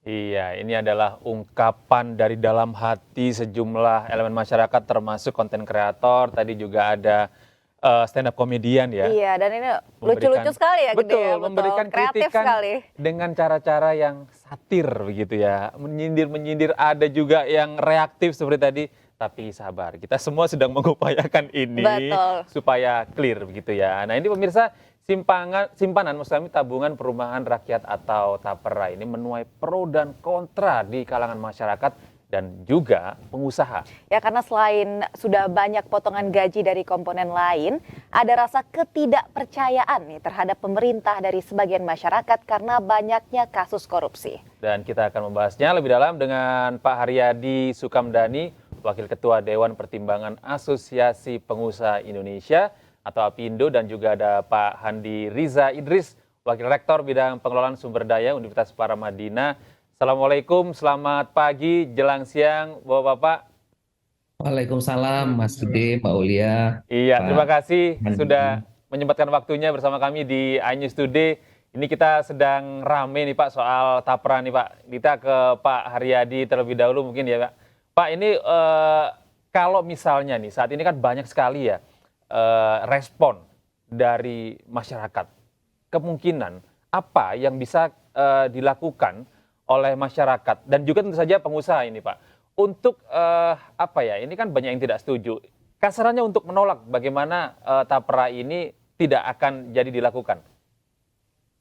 Iya, ini adalah ungkapan dari dalam hati sejumlah elemen masyarakat termasuk konten kreator, tadi juga ada, stand up komedian ya, Iya, dan ini lucu-lucu memberikan sekali ya gitu ya, betul, betul, memberikan kreatif kritikan sekali. dengan cara-cara yang satir begitu ya, menyindir-menyindir, ada juga yang reaktif seperti tadi, tapi sabar, kita semua sedang mengupayakan ini Betul. supaya clear begitu ya. Nah ini pemirsa, simpanan maksud kami tabungan perumahan rakyat atau TAPERA ini menuai pro dan kontra di kalangan masyarakat dan juga pengusaha. Ya karena selain sudah banyak potongan gaji dari komponen lain, ada rasa ketidakpercayaan nih terhadap pemerintah dari sebagian masyarakat karena banyaknya kasus korupsi. Dan kita akan membahasnya lebih dalam dengan Pak Haryadi Sukamdhani, Wakil Ketua Dewan Pertimbangan Asosiasi Pengusaha Indonesia atau APindo, dan juga ada Pak Handi Riza Idris, Wakil Rektor Bidang Pengelolaan Sumber Daya Universitas Paramadina. Assalamualaikum, selamat pagi, jelang siang, Bapak-Bapak. Waalaikumsalam Mas Gede, Mbak Ulia, Iya, terima Pak kasih sudah Handi. menyempatkan waktunya bersama kami di iNews Today. Ini kita sedang rame nih Pak soal TAPERA nih Pak. Kita ke Pak Haryadi terlebih dahulu mungkin ya Pak. Pak ini kalau misalnya nih saat ini kan banyak sekali ya respon dari masyarakat. Kemungkinan apa yang bisa dilakukan oleh masyarakat dan juga tentu saja pengusaha ini Pak. Untuk apa ya, ini kan banyak yang tidak setuju. Kasarannya untuk menolak bagaimana TAPERA ini tidak akan jadi dilakukan.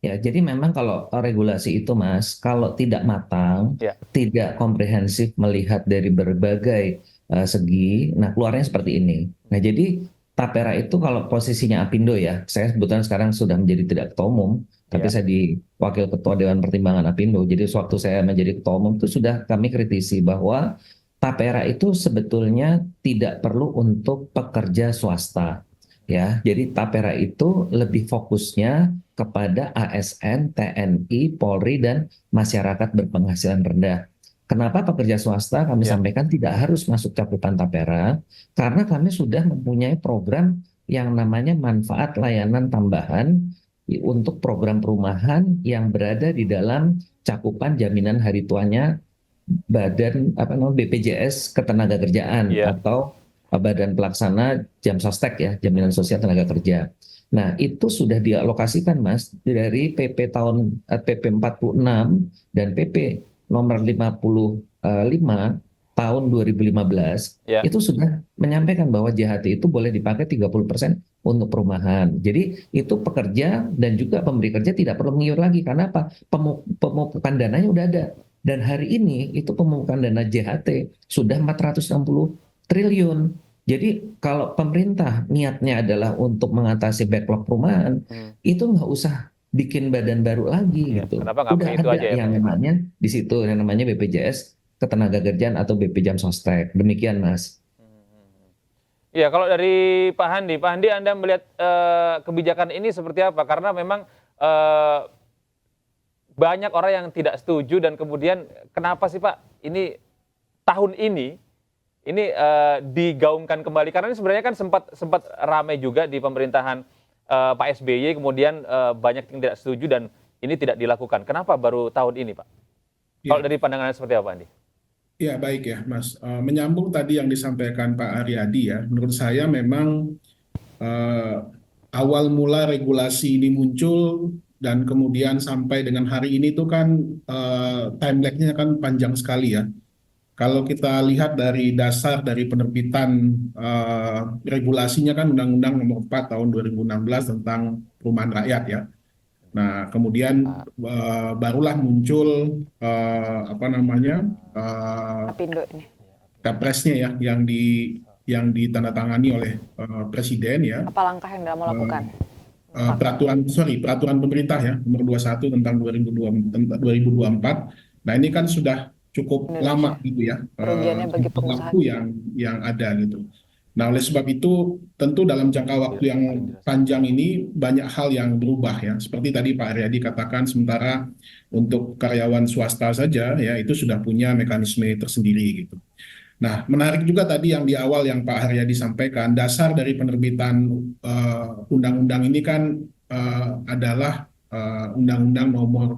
Ya, jadi memang kalau regulasi itu, Mas, kalau tidak matang, Ya, tidak komprehensif melihat dari berbagai segi, nah keluarnya seperti ini. Nah, jadi Tapera itu kalau posisinya Apindo ya, saya sebetulnya sekarang sudah menjadi tidak ketua umum, tapi ya, saya di Wakil Ketua Dewan Pertimbangan Apindo. Jadi sewaktu saya menjadi ketua umum itu sudah kami kritisi bahwa Tapera itu sebetulnya tidak perlu untuk pekerja swasta. Ya, jadi Tapera itu lebih fokusnya kepada ASN, TNI, Polri, dan masyarakat berpenghasilan rendah. Kenapa pekerja swasta kami ya, sampaikan tidak harus masuk cakupan Tapera? Karena kami sudah mempunyai program yang namanya manfaat layanan tambahan untuk program perumahan yang berada di dalam cakupan jaminan hari tuanya Badan BPJS Ketenagakerjaan ya. atau Badan Pelaksana Jam Sostek ya, Jaminan Sosial Tenaga Kerja. Nah, itu sudah dialokasikan Mas dari PP 46 dan PP nomor 55 tahun 2015 Ya. itu sudah menyampaikan bahwa JHT itu boleh dipakai 30% untuk perumahan. Jadi itu pekerja dan juga pemberi kerja tidak perlu mengiur lagi karena apa? Pemupukan dananya udah ada. Dan hari ini itu pemupukan dana JHT sudah 460 triliun. Jadi kalau pemerintah niatnya adalah untuk mengatasi backlog perumahan, itu nggak usah bikin badan baru lagi Iya, gitu. kenapa nggak Udah pakai itu ada aja ya Pak yang ya? namanya di situ yang namanya BPJS Ketenagakerjaan atau BP Jam Sostek. Demikian Mas. Iya, kalau dari Pak Handi Anda melihat kebijakan ini seperti apa? Karena memang eh, banyak orang yang tidak setuju dan kemudian kenapa sih Pak ini tahun ini digaungkan kembali? Karena ini sebenarnya kan sempat sempat ramai juga di pemerintahan Pak SBY, kemudian banyak yang tidak setuju dan ini tidak dilakukan. Kenapa baru tahun ini Pak? Kalau Ya, dari pandangan Anda seperti apa, Andi? ya baik ya, Mas. Menyambung tadi yang disampaikan Pak Aryadi ya, menurut saya memang eh, awal mula regulasi ini muncul dan kemudian sampai dengan hari ini tuh kan time lag-nya kan panjang sekali ya. Kalau kita lihat dari dasar dari penerbitan regulasinya kan Undang-Undang Nomor 4 Tahun 2016 tentang Perumahan Rakyat ya. Nah, kemudian barulah muncul apa namanya Apindo ini. Kapresnya ya yang ditandatangani oleh Presiden ya. Apa langkah yang dalam Eh, melakukan? peraturan pemerintah ya nomor 21 tentang 2024. Nah, ini kan sudah cukup lama Indonesia. gitu ya. Kerugiannya bagi pengusaha. Waktu yang ada gitu. Nah, oleh sebab itu tentu dalam jangka waktu yang panjang ini banyak hal yang berubah ya. Seperti tadi Pak Aryadi katakan, sementara untuk karyawan swasta saja ya itu sudah punya mekanisme tersendiri gitu. Nah, menarik juga tadi yang di awal yang Pak Haryadi sampaikan, dasar dari penerbitan undang-undang ini kan adalah Undang-Undang Nomor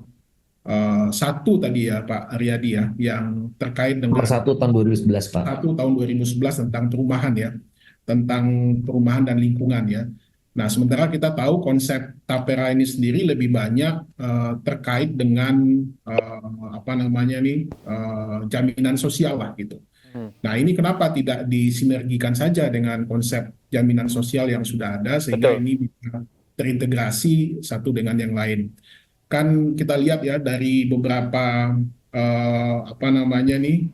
1 tadi ya Pak Aryadi ya, yang terkait Nomor dengan 1 tahun 2011, Pak. 1 tahun 2011 tentang perumahan ya, tentang perumahan dan lingkungan ya. Nah, sementara kita tahu konsep Tapera ini sendiri lebih banyak terkait dengan apa namanya nih, jaminan sosial lah gitu. Hmm. Nah, ini kenapa tidak disinergikan saja dengan konsep jaminan sosial yang sudah ada sehingga Betul. ini bisa terintegrasi satu dengan yang lain. Kan kita lihat ya dari beberapa apa namanya nih,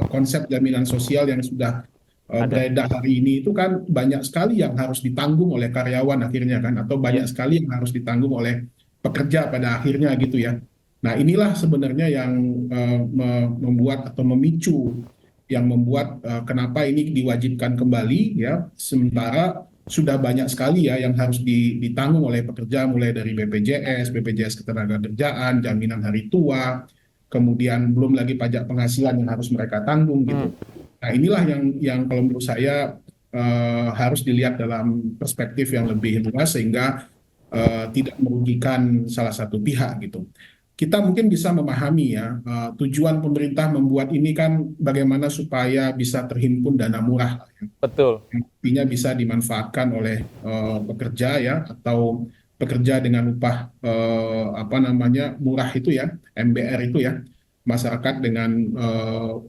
konsep jaminan sosial yang sudah Ada. beredar hari ini itu kan banyak sekali yang harus ditanggung oleh karyawan akhirnya kan, atau Iya. banyak sekali yang harus ditanggung oleh pekerja pada akhirnya gitu ya. Nah, inilah sebenarnya yang membuat atau memicu yang membuat kenapa ini diwajibkan kembali ya, sementara sudah banyak sekali ya yang harus ditanggung oleh pekerja, mulai dari BPJS, BPJS Ketenagakerjaan, jaminan hari tua, kemudian belum lagi pajak penghasilan yang harus mereka tanggung gitu. Nah, inilah yang kalau menurut saya harus dilihat dalam perspektif yang lebih luas sehingga tidak merugikan salah satu pihak gitu. Kita mungkin bisa memahami ya, tujuan pemerintah membuat ini kan bagaimana supaya bisa terhimpun dana murah lah ya, Betul. yang artinya bisa dimanfaatkan oleh pekerja ya, atau pekerja dengan upah apa namanya murah itu ya, MBR itu ya, masyarakat dengan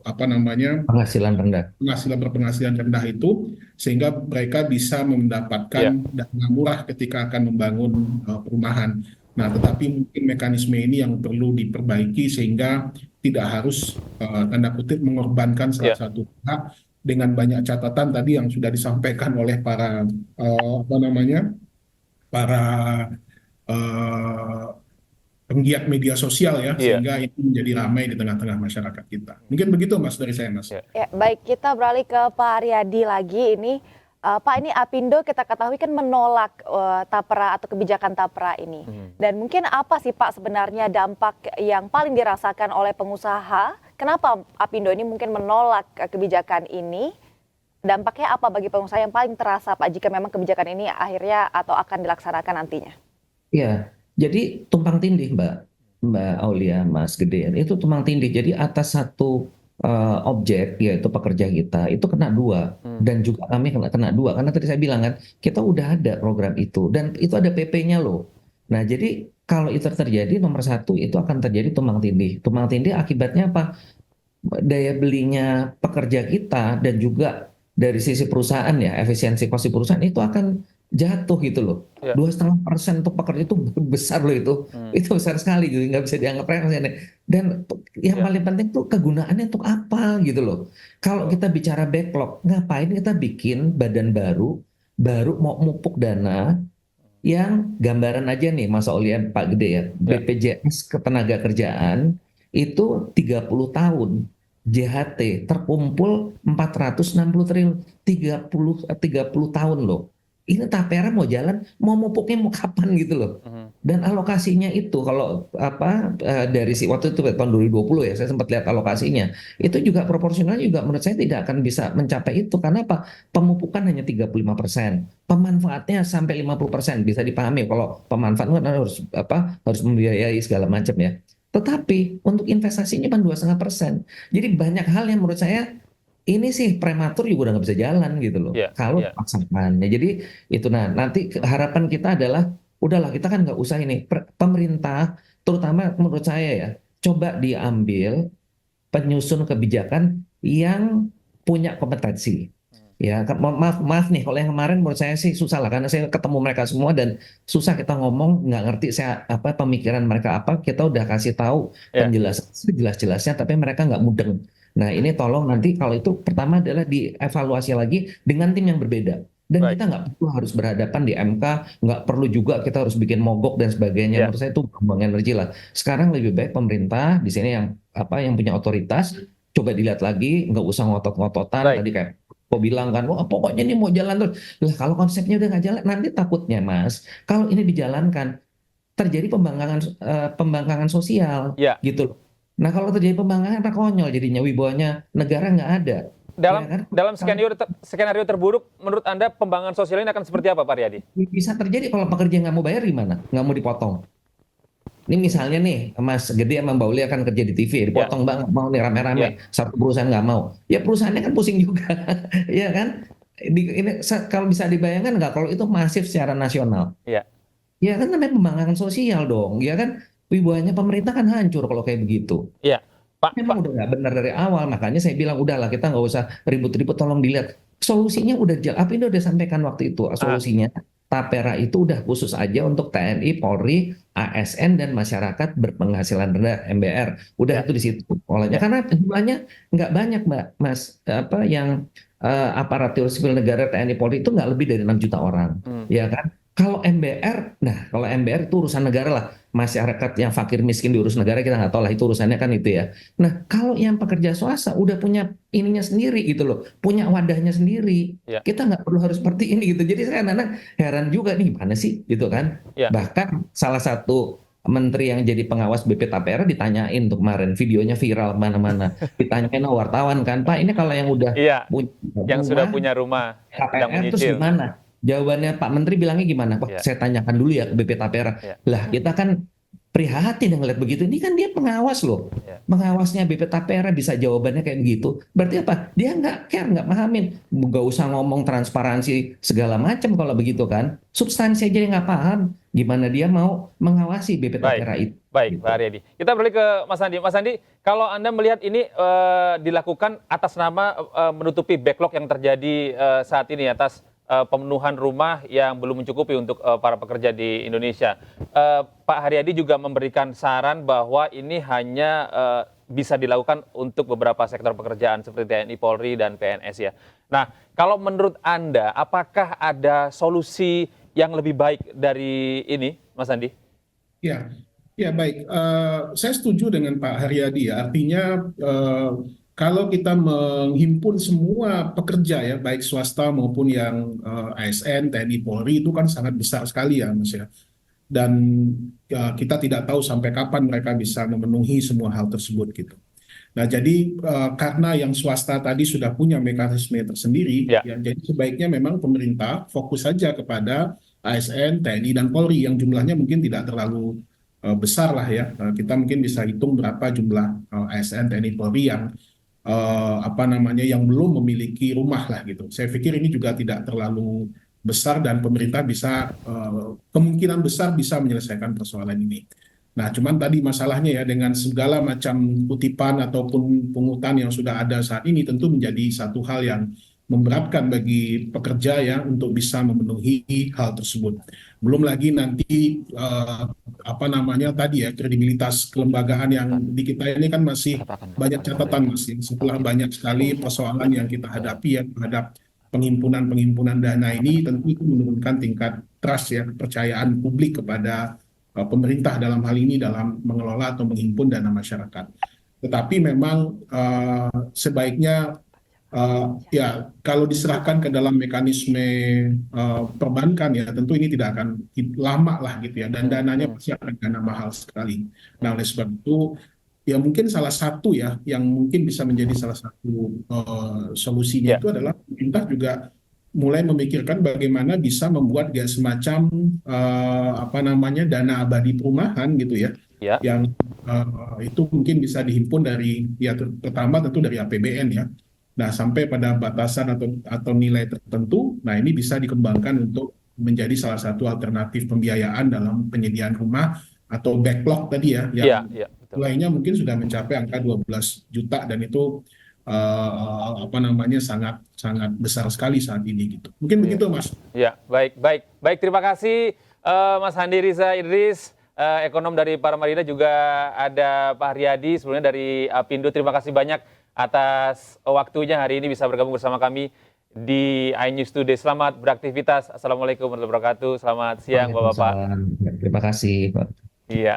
apa namanya Penghasilan rendah. berpenghasilan rendah itu, sehingga mereka bisa mendapatkan Iya. dana murah ketika akan membangun perumahan. Nah, tetapi mungkin mekanisme ini yang perlu diperbaiki sehingga tidak harus tanda kutip mengorbankan salah Iya. satu pihak, dengan banyak catatan tadi yang sudah disampaikan oleh para apa namanya, para eh, penggiat media sosial ya, Iya. sehingga itu menjadi ramai di tengah-tengah masyarakat kita. Mungkin begitu Mas dari saya Mas. Iya. Ya, baik, kita beralih ke Pak Aryadi lagi ini. Pak, ini Apindo kita ketahui kan menolak Tapera atau kebijakan Tapera ini. Dan mungkin apa sih Pak sebenarnya dampak yang paling dirasakan oleh pengusaha? Kenapa Apindo ini mungkin menolak kebijakan ini? Dampaknya apa bagi pengusaha yang paling terasa Pak jika memang kebijakan ini akhirnya atau akan dilaksanakan nantinya? Ya, jadi tumpang tindih Mbak Aulia, Mas Gedean, itu tumpang tindih. Jadi atas satu objek yaitu pekerja kita itu kena 2 dan juga kami kena 2 karena tadi saya bilang kan kita udah ada program itu dan itu ada PP-nya loh. Nah, jadi kalau itu terjadi nomor 1 itu akan terjadi tumpang tindih. Tumpang tindih akibatnya apa? Daya belinya pekerja kita dan juga dari sisi perusahaan ya, efisiensi kos perusahaan itu akan jatuh gitu loh. Ya. 2,5% untuk pekerja itu besar loh itu besar sekali gitu, nggak bisa dianggap remeh. Dan yang Ya. paling penting tuh kegunaannya untuk apa gitu loh. Kalau kita bicara backlog, ngapain kita bikin badan baru mau mupuk dana yang gambaran aja nih Mas Olian Pak Gede ya, BPJS Ketenagakerjaan itu 30 tahun. JHT terkumpul 460 triliun 30 tahun loh. Ini Tapera mau jalan, mau mupuknya mau kapan gitu loh. Dan alokasinya itu kalau apa dari waktu itu tahun 2020 ya saya sempat lihat alokasinya. Itu juga proporsional juga menurut saya tidak akan bisa mencapai itu karena apa? Pemupukan hanya 35%. Pemanfaatnya sampai 50% bisa dipahami kalau pemanfaat harus membiayai segala macam ya. Tetapi untuk investasinya cuma 2,5%. Jadi banyak hal yang menurut saya ini sih prematur juga udah nggak bisa jalan gitu loh. Kalau dipaksakan. Ya, jadi itu nanti harapan kita adalah udahlah kita kan nggak usah ini pemerintah terutama menurut saya ya coba diambil penyusun kebijakan yang punya kompetensi. Ya, maaf nih kalau yang kemarin menurut saya sih susah lah karena saya ketemu mereka semua dan susah kita ngomong nggak ngerti saya apa pemikiran mereka apa kita udah kasih tahu penjelasan jelas-jelasnya tapi mereka nggak mudeng. Nah ini tolong nanti kalau itu pertama adalah dievaluasi lagi dengan tim yang berbeda dan kita nggak perlu harus berhadapan di MK, nggak perlu juga kita harus bikin mogok dan sebagainya. Menurut saya itu buang energi lah. Sekarang lebih baik pemerintah di sini yang punya otoritas coba dilihat lagi nggak usah ngotot-ngototan tadi kayak kok bilang kan, wah pokoknya ini mau jalan terus. Lah kalau konsepnya udah nggak jalan, nanti takutnya Mas, kalau ini dijalankan terjadi pembangkangan sosial, gitu. Nah kalau terjadi pembangkangan, apa konyol jadinya wibawanya negara nggak ada. Dalam skenario terburuk, menurut Anda pembangkangan sosial ini akan seperti apa, Pak Riyadi? Bisa terjadi kalau pekerja nggak mau bayar gimana? Nggak mau dipotong. Ini misalnya nih, Mas Gede sama Mbak Uli akan kerja di TV, Ya, dipotong banget mau nih ya, rame-rame, satu perusahaan nggak mau, ya perusahaannya kan pusing juga, ya kan? Kalau bisa dibayangkan nggak kalau itu masif secara nasional, ya, ya kan namanya pembangkangan sosial dong, ya kan? Wibawanya pemerintah kan hancur kalau kayak begitu. ya. Pak, Memang udah nggak benar dari awal, makanya saya bilang udahlah kita nggak usah ribut-ribut, tolong dilihat solusinya udah jelas. Apa ini udah sampaikan waktu itu ah, solusinya. Tapera itu udah khusus aja untuk TNI, Polri, ASN dan masyarakat berpenghasilan rendah (MBR). Udah ya, itu di situ polanya ya, karena jumlahnya nggak banyak Mbak, Mas. Apa yang aparatur sipil negara TNI, Polri itu nggak lebih dari 6 juta orang, hmm, ya kan? Kalau MBR, nah kalau MBR itu urusan negara lah, masyarakat yang fakir miskin diurus negara kita nggak tahu lah itu urusannya kan itu ya. Nah, kalau yang pekerja swasta udah punya ininya sendiri gitu loh, punya wadahnya sendiri. ya, Kita nggak perlu harus seperti ini gitu. Jadi saya kadang heran juga nih, gimana sih gitu kan. ya, Bahkan salah satu menteri yang jadi pengawas BP Tapera ditanyain tuh kemarin, videonya viral mana-mana. Ditanyain sama wartawan kan, Pak ini kalau yang udah iya. punya Yang sudah rumah, punya rumah, sedang KPR terus menyicil. gimana? Jawabannya Pak Menteri bilangnya gimana? Wah, Ya, saya tanyakan dulu ya ke BP Tapera. ya, Lah, kita kan prihatin yang ngeliat begitu. Ini kan dia pengawas loh. ya, Pengawasnya BP Tapera bisa jawabannya kayak begitu. Berarti apa? Dia nggak care, nggak pahamin. Nggak usah ngomong transparansi segala macam kalau begitu kan. Substansi aja dia nggak paham. Gimana dia mau mengawasi BP baik. Tapera itu? Baik, Pak Gitu. Haryadi. Kita beralih ke Mas Andi. Mas Andi, kalau Anda melihat ini dilakukan atas nama menutupi backlog yang terjadi saat ini atas pemenuhan rumah yang belum mencukupi untuk para pekerja di Indonesia. Pak Haryadi juga memberikan saran bahwa ini hanya bisa dilakukan untuk beberapa sektor pekerjaan seperti TNI, Polri, dan PNS ya. Nah, kalau menurut Anda, apakah ada solusi yang lebih baik dari ini, Mas Andi? Ya, ya baik. Saya setuju dengan Pak Haryadi ya. Artinya kalau kita menghimpun semua pekerja ya, baik swasta maupun yang ASN, TNI, Polri itu kan sangat besar sekali ya, Mas ya. Dan kita tidak tahu sampai kapan mereka bisa memenuhi semua hal tersebut gitu. Nah, jadi karena yang swasta tadi sudah punya mekanisme tersendiri, Ya, ya, jadi sebaiknya memang pemerintah fokus saja kepada ASN, TNI, dan Polri yang jumlahnya mungkin tidak terlalu besar lah ya. Kita mungkin bisa hitung berapa jumlah ASN, TNI, Polri yang apa namanya yang belum memiliki rumah lah gitu. Saya pikir ini juga tidak terlalu besar dan pemerintah bisa kemungkinan besar bisa menyelesaikan persoalan ini. Nah, cuman tadi masalahnya ya dengan segala macam kutipan ataupun pungutan yang sudah ada saat ini tentu menjadi satu hal yang memberatkan bagi pekerja ya untuk bisa memenuhi hal tersebut. Belum lagi nanti apa namanya tadi ya kredibilitas kelembagaan yang di kita ini kan masih banyak catatan masih setelah banyak sekali persoalan yang kita hadapi ya terhadap penghimpunan dana ini tentu itu menurunkan tingkat trust ya kepercayaan publik kepada pemerintah dalam hal ini dalam mengelola atau menghimpun dana masyarakat. Tetapi memang sebaiknya ya kalau diserahkan ke dalam mekanisme perbankan ya tentu ini tidak akan lama lah gitu ya dan dananya pasti akan dana mahal sekali. Nah oleh sebab itu ya mungkin salah satu ya yang mungkin bisa menjadi salah satu solusinya ya, itu adalah pemerintah juga mulai memikirkan bagaimana bisa membuat semacam apa namanya dana abadi perumahan gitu ya ya, yang itu mungkin bisa dihimpun dari ya pertama tentu dari APBN ya. Nah, sampai pada batasan atau nilai tertentu, nah ini bisa dikembangkan untuk menjadi salah satu alternatif pembiayaan dalam penyediaan rumah atau backlog tadi ya, ya, yang ya, betul. nilainya mungkin sudah mencapai angka 12 juta dan itu apa namanya sangat sangat besar sekali saat ini gitu. Mungkin Iya. begitu, Mas. Ya, baik, baik, baik. Terima kasih Mas Handi Riza Idris, ekonom dari Paramadina, juga ada Pak Haryadi sebelumnya dari Apindo. Terima kasih banyak atas waktunya hari ini bisa bergabung bersama kami di iNews Today. Selamat beraktivitas. Assalamualaikum warahmatullahi wabarakatuh. Selamat siang, Bapak-bapak. Waalaikumsalam. Terima kasih, Pak. Iya.